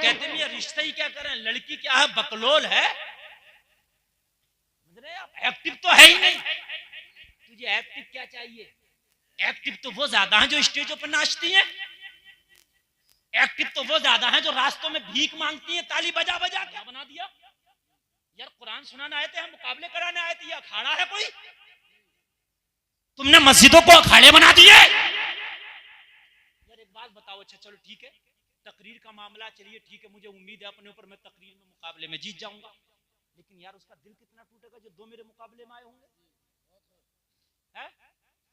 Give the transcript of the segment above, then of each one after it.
कहते हैं रिश्ता ही क्या करें, लड़की क्या है, बकलोल है, एक्टिव तो है ही नहीं। तुझे एक्टिव क्या चाहिए? एक्टिव तो वो ज्यादा हैं जो स्टेजों पर नाचती हैं, एक्टिव तो वो ज्यादा हैं जो रास्तों में भीख मांगती हैं ताली बजा बजा के। बना दिया यार, कुरान सुनाने आए थे, हम मुकाबले कराने आए थे, ये अखाड़ा है कोई? तुमने मस्जिदों को अखाड़े बना दिए। यार एक बात बताओ, अच्छा चलो ठीक है, तकरीर का मामला, चलिए ठीक है, मुझे उम्मीद है अपने ऊपर मैं तकरीर में मुकाबले में जीत जाऊंगा, लेकिन यार उसका दिल कितना टूटेगा जो दो मेरे मुकाबले में आए होंगे। है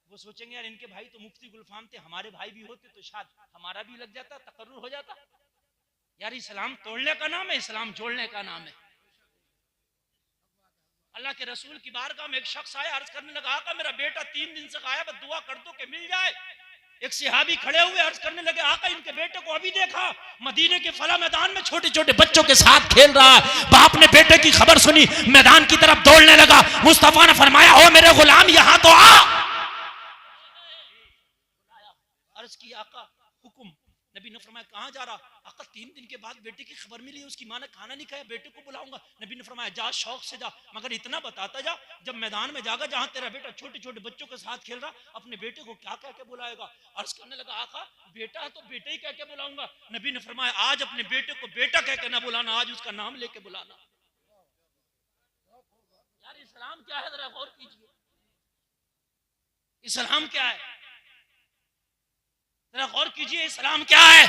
वो सोचेंगे यार इनके भाई तो मुफ्ती गुलफाम थे, हमारे भाई भी होते तो शायद हमारा भी लग जाता, तकर्रुर हो जाता। यार इस्लाम तोड़ने का नाम है, इस्लाम जोड़ने का नाम है। अल्लाह के रसूल की बारगाह में एक शख्स आया, अर्ज करने लगा, आका मेरा बेटा 3 दिन से गायब है, दुआ कर दो कि मिल जाए। एक सहाबी खड़े हुए अर्ज करने लगे, आका इनके बेटे को अभी देखा, मदीने के फला मैदान में छोटे छोटे बच्चों के साथ खेल रहा है। बाप ने बेटे की खबर सुनी, मैदान की तरफ दौड़ने लगा। मुस्तफा ने फरमाया, ओ मेरे गुलाम यहाँ तो आ। अर्ज की, आका हुक्म। नबी ने फरमाया, कहाँ जा रहा? आका 3 दिन के बाद बेटे की खबर मिली, उसकी माँ ने खाना नहीं खाया, बेटे को बुलाऊंगा। नबी ने फरमाया, जा शौक से जा, मगर इतना बताता जा, जब मैदान में जागा जहाँ तेरा बेटा छोटे छोटे बच्चों के साथ खेल रहा, अपने बेटे को क्या कह के बुलाएगा? अर्ज करने लगा, आका बेटा है तो बेटे ही कह के बुलाऊंगा। नबी ने फरमाया, आज अपने बेटे को बेटा कह के ना बुलाना, आज उसका नाम लेके बुलाना। यार इस्लाम क्या है, जरा गौर कीजिए, इस्लाम क्या है, जरा गौर कीजिए, इस्लाम क्या है।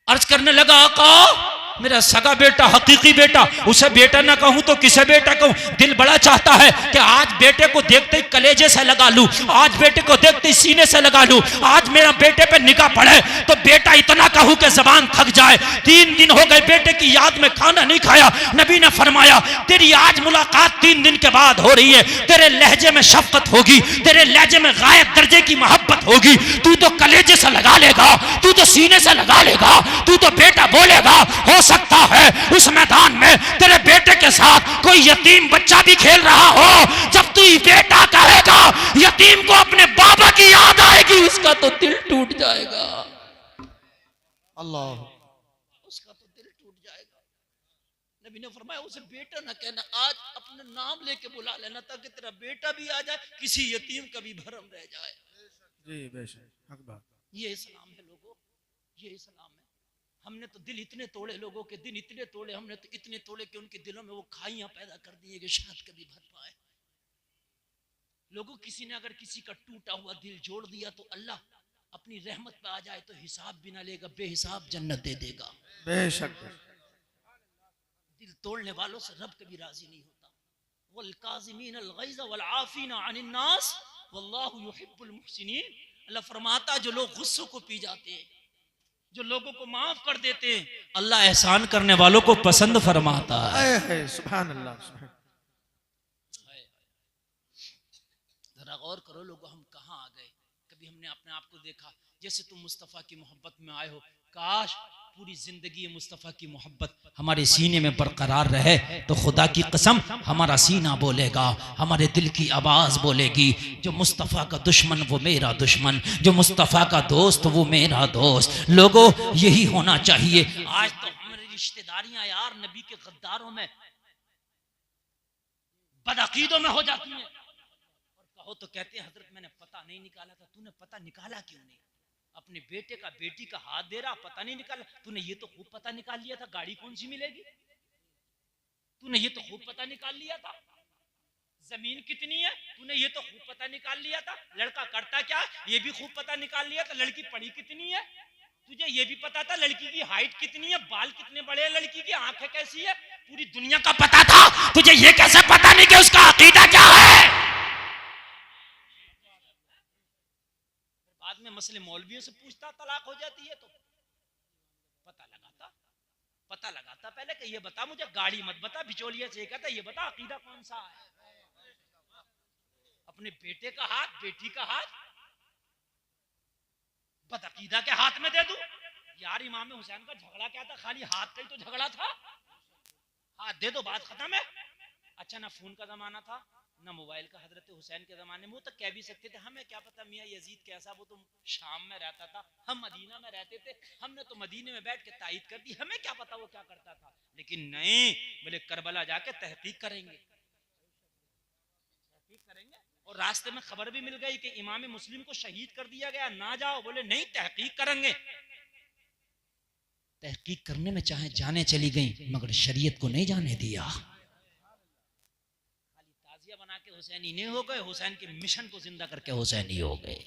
अर्ज करने लगा, आका मेरा सगा बेटा, हकीकी बेटा, उसे बेटा ना कहूं तो किसे बेटा कहूं? दिल बड़ा चाहता है कि आज बेटे को देखते ही कलेजे से लगा लूं, आज बेटे को देखते ही सीने से लगा लूं, आज मेरा बेटे पे निगाह पड़े तो बेटा इतना कहूं कि जबान थक जाए। 3 दिन हो गए बेटे की याद में खाना नहीं खाया। नबी ने फरमाया, तेरी आज मुलाकात 3 दिन के बाद हो रही है, तेरे लहजे में शफकत होगी, तेरे लहजे में गायब दर्जे की मोहब्बत होगी, तू तो कलेजे से लगा लेगा, तू तो सीने से लगा लेगा, तू तो बेटा बोलेगा। हो सकता है उस मैदान में तेरे बेटे के साथ कोई यतीम बच्चा भी खेल रहा हो, जब तू बेटा कहेगा यतीम को अपने बाबा की याद आएगी, उसका तो दिल टूट जाएगा। अल्लाह, उसका तो दिल टूट जाएगा। नबी ने फरमाया, उसे बेटा ना कहना, आज अपने नाम लेके बुला लेना, ताकि तेरा बेटा भी आ जाए, किसी यतीम का भी भरम रह जाए। जी बेशक, हक बात। ये इस्लाम है लोगों, ये इस्लाम है। हमने तो दिल इतने तोड़े, लोगों के दिल इतने तोड़े, हमने तो इतने तोड़े कि उनके दिलों में वो खाइयां पैदा कर दी कि शायद कभी भर पाए। लोगों किसी ने अगर किसी का टूटा हुआ दिल जोड़ दिया तो अल्लाह अपनी रहमत पे आ जाए तो हिसाब भी ना लेगा, बेहिसाब जन्नत दे देगा। बेशक, दिल तोड़ने वालों से रब कभी राजी नहीं होता। वल काज़िमीन अल गैज़ वल आफीना अनिन नास वल्लाहु युहिब्बुल मुहसिनीन। अल्लाह फरमाता, जो लोग गुस्से को पी जाते हैं, जो लोगों को माफ कर देते हैं, अल्लाह एहसान करने वालों को पसंद फरमाता है। सुभान अल्लाह, सुभान। जरा गौर करो लोगों, हम कहाँ आ गए? कभी हमने अपने आप को देखा? जैसे तुम मुस्तफ़ा की मोहब्बत में आए हो, काश पूरी जिंदगी मुस्तफ़ा की मोहब्बत हमारे सीने में बरकरार रहे तो खुदा की कसम हमारा सीना बोलेगा, हमारे दिल की आवाज बोलेगी, जो मुस्तफ़ा का दुश्मन वो मेरा दुश्मन, जो मुस्तफ़ा का दोस्त वो मेरा दोस्त। लोगों यही होना चाहिए। आज तो हमारी रिश्तेदारियां यार नबी के गद्दारों में, बदअकीदों में हो जाती हैं। और कहो तो कहते हैं, हजरत मैंने पता नहीं निकाला था। तूने पता निकाला क्यों नहीं? अपने बेटे का बेटी का हाथ दे रहा, पता नहीं निकाला? तूने ये तो खूब पता निकाल लिया था गाड़ी कौन सी मिलेगी, तूने ये तो खूब पता निकाल लिया था जमीन कितनी है, तूने ये तो खूब पता निकाल लिया था लड़का करता क्या, ये भी खूब पता निकाल लिया था लड़की पढ़ी कितनी है, तुझे ये भी पता था लड़की की हाइट कितनी है, बाल कितने बड़े हैं लड़की की, आंखें कैसी है, पूरी दुनिया का पता था। तुझे ये कैसे पता नहीं कि उसका अकीदा क्या है? बाद में मसले मौलवियों से पूछता, तलाक हो जाती है तो पता लगाता पहले कि ये बता, मुझे गाड़ी मत बता, बिचौलिया से कहता ये बता अकीदा कौन सा है। अपने बेटे का हाथ बेटी का हाथ बदअकीदा के हाथ में दे दूं? यार इमाम हुसैन का झगड़ा क्या था, खाली हाथ का ही तो झगड़ा था, हाथ दे दो बात खत्म है। अच्छा ना फोन का जमाना था, ना मोबाइल का। हजरत हुसैन के जमाने में वो तो कह भी सकते थे, हमें क्या पता मियाँ यजीद कैसा, वो तो शाम में रहता था, हम मदीना में रहते थे, हमने तो मदीने में बैठ के तायद कर दी, हमें क्या पता वो क्या करता था। लेकिन नहीं, बोले करबला जाके तहकीक करेंगे, तहकीक करेंगे। और रास्ते में खबर भी मिल गई कि इमाम मुस्लिम को शहीद कर दिया गया, ना जाओ। बोले नहीं, तहकीक करेंगे। तहकीक करने में चाहे जाने चली गई, मगर शरीयत को नहीं जाने दिया। खाली ताजिया बना के हुसैनी नहीं हो गए, हुसैन के मिशन को जिंदा करके हुसैनी हो गए।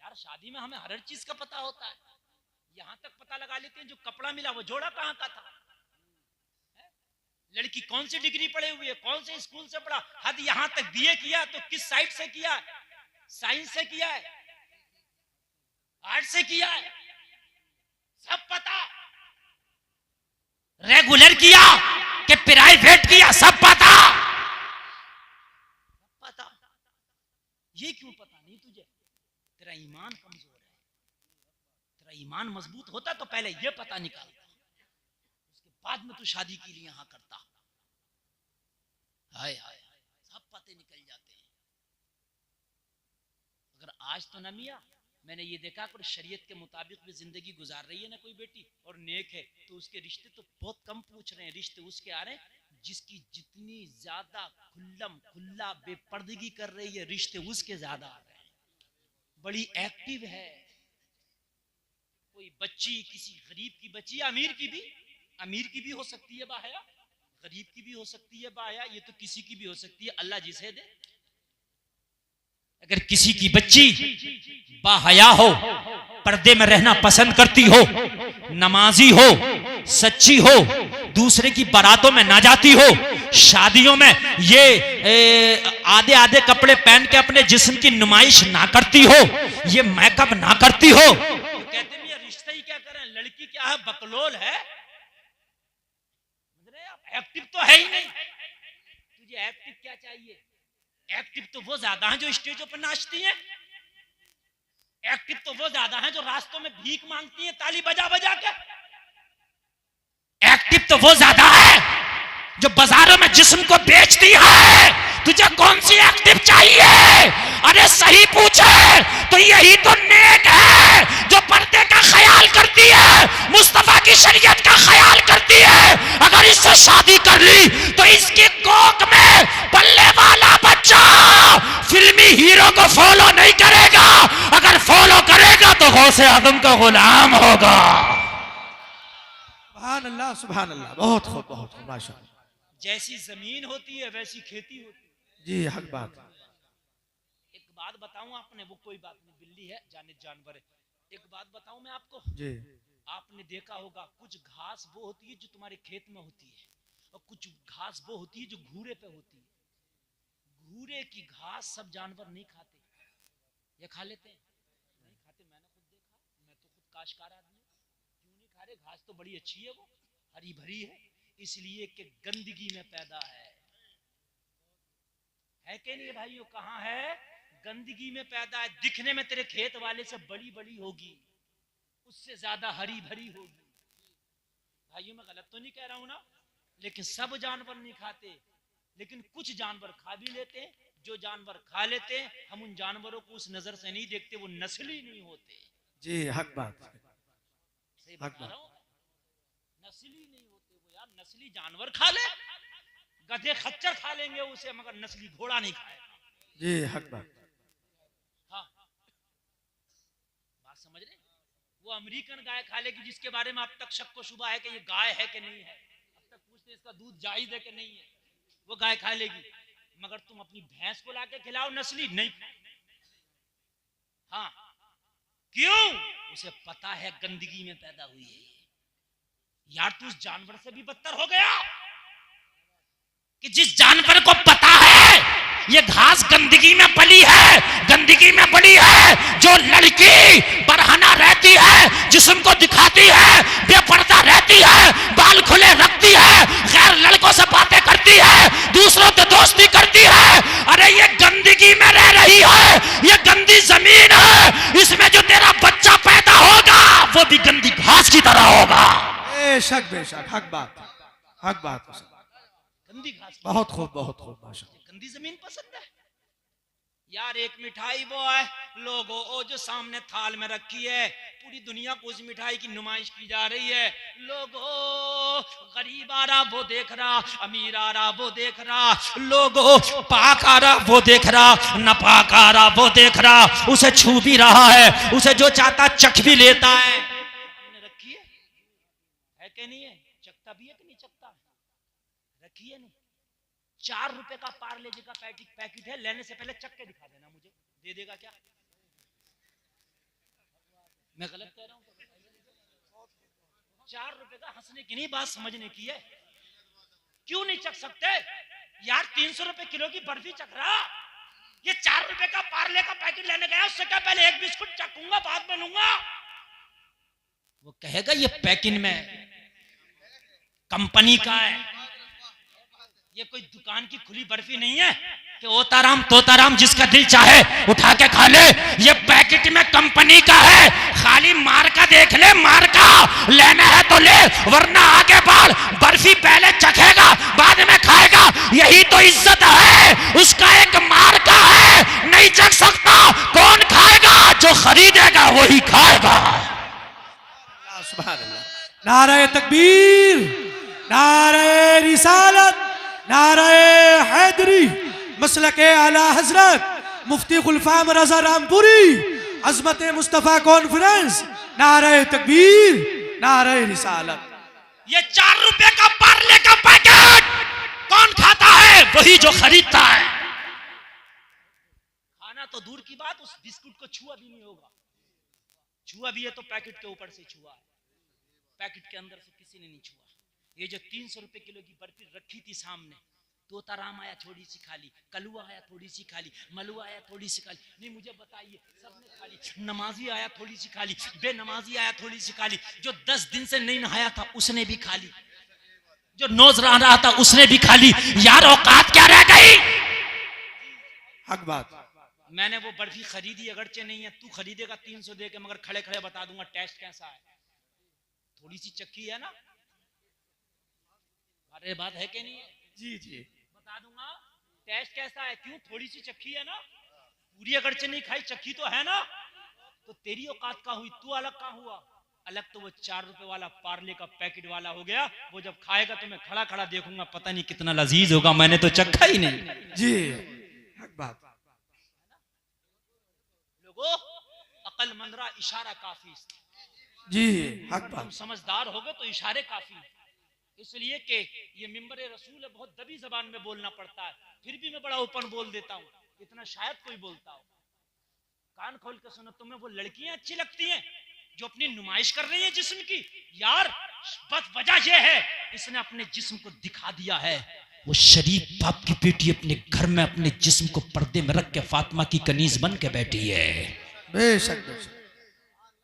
यार शादी में हमें हर चीज का पता होता है, यहां तक पता लगा लेते हैं जो कपड़ा मिला वो जोड़ा कहां का था, लड़की कौन सी डिग्री पढ़े हुई है, कौन से स्कूल से पढ़ा, हद यहां तक बीए किया तो किस साइड से किया, साइंस से किया है, आर्ट से किया है, सब पता। रेगुलर किया कि प्राइवेट किया, सब पता। पता ये क्यों पता नहीं तुझे? तेरा ईमान कमजोर है। तेरा ईमान मजबूत होता तो पहले ये पता निकालता, उसके बाद में तू शादी के लिए यहां करता। हाय हाय, सब पते निकल जाते हैं। अगर आज तो ना मियां, मैंने ये देखा कोई शरीयत के मुताबिक भी जिंदगी गुजार रही है ना कोई बेटी, और नेक है, तो उसके रिश्ते तो बहुत कम पूछ रहे हैं। रिश्ते उसके आ रहे हैं जिसकी जितनी ज्यादा खुल्लम खुल्ला बेपर्दगी कर रही है, रिश्ते उसके ज्यादा आ रहे हैं। बड़ी एक्टिव है। कोई बच्ची, किसी गरीब की बच्ची, अमीर की भी हो सकती है बाहया, गरीब की भी हो सकती है बाहया, ये तो किसी की भी हो सकती है, अल्लाह जिसे दे। अगर किसी की बच्ची बाहया हो, पर्दे में रहना पसंद करती हो, नमाजी हो, सच्ची हो, दूसरे की बारातों में ना जाती हो, शादियों में ये आधे आधे कपड़े पहन के अपने जिस्म की नुमाइश ना करती हो, ये मेकअप ना करती हो, तो कहते हैं ये रिश्ता ही क्या करें, लड़की क्या है, बकलोल है, एक्टिव तो है ही नहीं। तुझे एक्टिव क्या चाहिए? एक्टिव तो वो ज्यादा हैं जो स्टेजों पर नाचती हैं, एक्टिव तो वो ज्यादा हैं जो रास्तों में भीख मांगती हैं ताली बजा बजा के, एक्टिव तो वो ज्यादा है जो बाजारों में जिस्म को बेचती है। तुझे कौन सी एक्टिव चाहिए? अरे सही पूछे तो यही तो नेक है जो पर्दे का ख्याल करती है, मुस्तफा की शरीयत का ख्याल करती है। अगर इससे शादी कर ली तो इसकी कोख में पल्ले वाला बच्चा फिल्मी हीरो को फॉलो नहीं करेगा, अगर फॉलो करेगा तो गौसे आदम का गुलाम होगा। सुभान अल्लाह, सुभान अल्लाह, बहुत खूब, बहुत खूब, माशाअल्लाह। जैसी जमीन होती है वैसी खेती होती है। जी हक बात। एक बात बताऊं आपने, वो कोई बात नहीं, बिल्ली है जाने जानवर है। एक बात बताऊं मैं आपको, जी आपने देखा होगा कुछ घास वो होती है जो तुम्हारे खेत में होती है, और कुछ घास वो होती है जो घूरे पे होती है। घूरे की घास सब जानवर नहीं खाते, ये खा लेते हैं? नहीं खाते। मैंने खुद देखा, मैं तो खुद काश्तकार आदमी हूं, क्यों नहीं खा रहे? घास तो बड़ी अच्छी है, वो हरी भरी है, इसलिए कि गंदगी में पैदा है कि नहीं भाइयों? कहां है? गंदगी में पैदा है। दिखने में तेरे खेत वाले से बड़ी बड़ी होगी, उससे ज्यादा हरी भरी होगी। भाइयों मैं गलत तो नहीं कह रहा हूं ना? लेकिन सब जानवर नहीं खाते, लेकिन कुछ जानवर खा भी लेते हैं। जो जानवर खा लेते हैं हम उन जानवरों को उस नजर से नहीं देखते, वो नस्ली नहीं होते। जी हक बात, सही बता रहा हूं, नस्ली नहीं होते वो यार। नस्ली जानवर खा ले, गधे खच्चर खा लेंगे उसे, मगर नस्ली घोड़ा नहीं खाएगा। जी हक बात। हाँ बात समझ रहे? वो अमेरिकन गाय खा लेगी जिसके बारे में अब तक शक व शुबा है कि ये गाय है कि नहीं है, अब तक पूछते इसका दूध जायज है कि नहीं है, वो गाय खा लेगी। मगर तुम अपनी भैंस को लाके खिलाओ नस्ली, नहीं। हाँ क्यों? उसे पता है गंदगी में पैदा हुई है। यार तू उस जानवर से भी बदतर हो गया कि जिस जानवर को पता है ये घास गंदगी में पली है, गंदगी में पली है। जो लड़की बरहना रहती है, जिस्म को दिखाती है, बेपर्दा रहती है, बाल खुले रखती है, गैर लड़कों से बातें करती है, दूसरों से दोस्ती करती है, अरे ये गंदगी में रह रही है, ये गंदी जमीन है। इसमें जो तेरा बच्चा पैदा होगा वो भी गंदी घास की तरह होगा। बेशक बेशक, हक बात, हक बात। गंदी घास की। बहुत खूब माशाल्लाह। गंदी जमीन पसंद है यार। एक मिठाई वो है लोगों ओ जो सामने थाल में रखी है, पूरी दुनिया को उस मिठाई की नुमाइश की जा रही है। लोगों गरीब आ रहा वो देख रहा, अमीर आ रहा वो देख रहा, लोगों पाक आ रहा वो देख रहा, नापाक आ रहा वो देख रहा, उसे छू भी रहा है, उसे जो चाहता चख भी लेता है। रखी है कि नहीं है? चखता भी है कि नहीं चखता? रखी है नहीं। 4 रुपए का पार्ले जी का पैकेट है, लेने से पहले चख के दिखा देना मुझे, दे देगा क्या? मैं गलत कह रहा हूं? 4 रुपए का हंसने की नहीं, बात समझने की है। क्यों नहीं चख सकते यार? 300 रुपए किलो की बर्फी चख रहा, ये 4 रुपए का पार्ले का पैकेट लेने गया, उससे क्या पहले एक बिस्कुट चखूंगा बाद में लूंगा। वो कहेगा ये पैकिंग में कंपनी का है, ये कोई दुकान की खुली बर्फी नहीं है कि ओताराम तोताराम जिसका दिल चाहे उठा के खा ले। ये पैकेट में कंपनी का है, खाली मार्का देख ले, मार्का लेना है तो ले, वरना आगे बढ़। बर्फी पहले चखेगा बाद में खाएगा, यही तो इज्जत है। उसका एक मार्का है, नहीं चख सकता, कौन खाएगा? जो खरीदेगा वही खाएगा। सुभान अल्लाह। नारे तकबीर, नारे रिसालत, नारे हैदरी, मसलके आला हजरत मुफ्ती खुलफा रजा रामपुरी, अजमत मुस्तफा कॉन्फ्रेंस, नारे तकबीर, नारे रिसालत। ये 4 रुपए का पार्ले का पैकेट कौन खाता है? वही जो खरीदता है। खाना तो दूर की बात, उस बिस्कुट को छुआ भी नहीं होगा। छुआ भी है तो पैकेट के ऊपर से छुआ है, पैकेट के अंदर से किसी ने नहीं छुआ। ये जो 300 रुपए किलो की बर्फी रखी थी सामने, तोताराम आया थोड़ी सी खाली, कलुआ आया थोड़ी सी खाली, मलुआ आया थोड़ी सी खाली। नहीं मुझे बताइए, सबने खाली। नमाजी आया थोड़ी सी खाली, बेनमाजी आया थोड़ी सी खाली, जो 10 दिन से नहीं नहाया था उसने भी खाली, जो नोज रहा था उसने भी खाली। यार औकात क्या रह गई? हक बात। मैंने वो बर्फी खरीदी, अगरचे नहीं है, तू खरीदेगा 300 दे के, मगर खड़े खड़े बता दूंगा टेस्ट कैसा है। थोड़ी सी चक्की है ना, अरे बात है कि नहीं है? जी जी बता दूंगा टेस्ट कैसा है। क्यों? थोड़ी सी चक्की है ना, पूरी अगरचे नहीं खाई, चक्की तो है ना। तो तेरी औकात का हुई, तू अलग का हुआ? अलग तो वो 4 रुपए वाला पार्ले का पैकेट वाला हो गया। वो जब खाएगा तो मैं खड़ा खड़ा देखूंगा, पता नहीं कितना लजीज होगा, मैंने तो चखा ही नहीं। जी हक बात। लोगों अक्लमंद रहा, इशारा काफी। जी हक बात। तुम समझदार हो गए तो इशारे काफी। इसलिए कि ये मिंबर रसूल है, बहुत दबी जबान में बोलना पड़ता है, फिर भी मैं बड़ा ओपन बोल देता हूँ, इतना शायद कोई बोलता हो। कान खोल के सुनो। तुम्हें वो लड़कियां अच्छी लगती हैं जो अपनी नुमाइश कर रही हैं जिस्म की? यार बस वजह यह है, इसने अपने जिस्म को दिखा दिया है। वो शरीफ बाप की बेटी अपने घर में अपने जिस्म को पर्दे में रख के फातिमा की कनीज बन के बैठी है। बेशक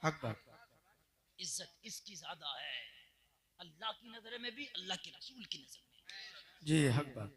हक बात। इज्जत इसकी ज्यादा है, अल्लाह की नजर में भी, अल्लाह के रसूल की नजर में। जी हक बात।